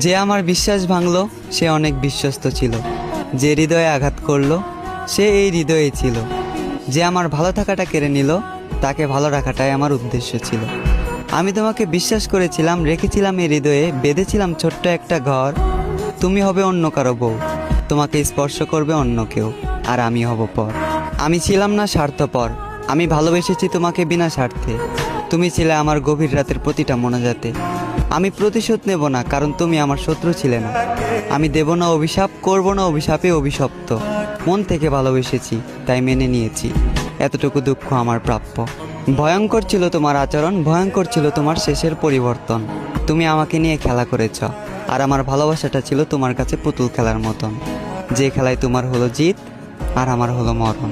যে আমার বিশ্বাস ভাঙলো সে অনেক বিশ্বস্ত ছিল, যে হৃদয়ে আঘাত করলো সে এই হৃদয়ে ছিল, যে আমার ভালো থাকাটা কেড়ে নিল তাকে ভালো রাখাটাই আমার উদ্দেশ্য ছিল। আমি তোমাকে বিশ্বাস করেছিলাম, রেখেছিলাম এই হৃদয়ে, বেঁধেছিলাম ছোট্ট একটা ঘর। তুমি হবে অন্য কারো বউ, তোমাকে স্পর্শ করবে অন্য কেউ, আর আমি হব পর। আমি ছিলাম না স্বার্থপর, আমি ভালোবেসেছি তোমাকে বিনা স্বার্থে। তুমি ছিলে আমার গভীর রাতের প্রতিটা মোনাজাতে। আমি প্রতিশোধ নেব না, কারণ তুমি আমার শত্রু ছিলে না। আমি দেব না অভিশাপ, করব না অভিশাপে অভিশপ্ত। মন থেকে ভালোবেসেছি, তাই মেনে নিয়েছি। এতটুকু দুঃখ আমার প্রাপ্য। ভয়ঙ্কর ছিল তোমার আচরণ, ভয়ঙ্কর ছিল তোমার শেষের পরিবর্তন। তুমি আমাকে নিয়ে খেলা করেছ, আর আমার ভালোবাসাটা ছিল তোমার কাছে পুতুল খেলার মতন, যে খেলায় তোমার হলো জিত আর আমার হলো মরণ।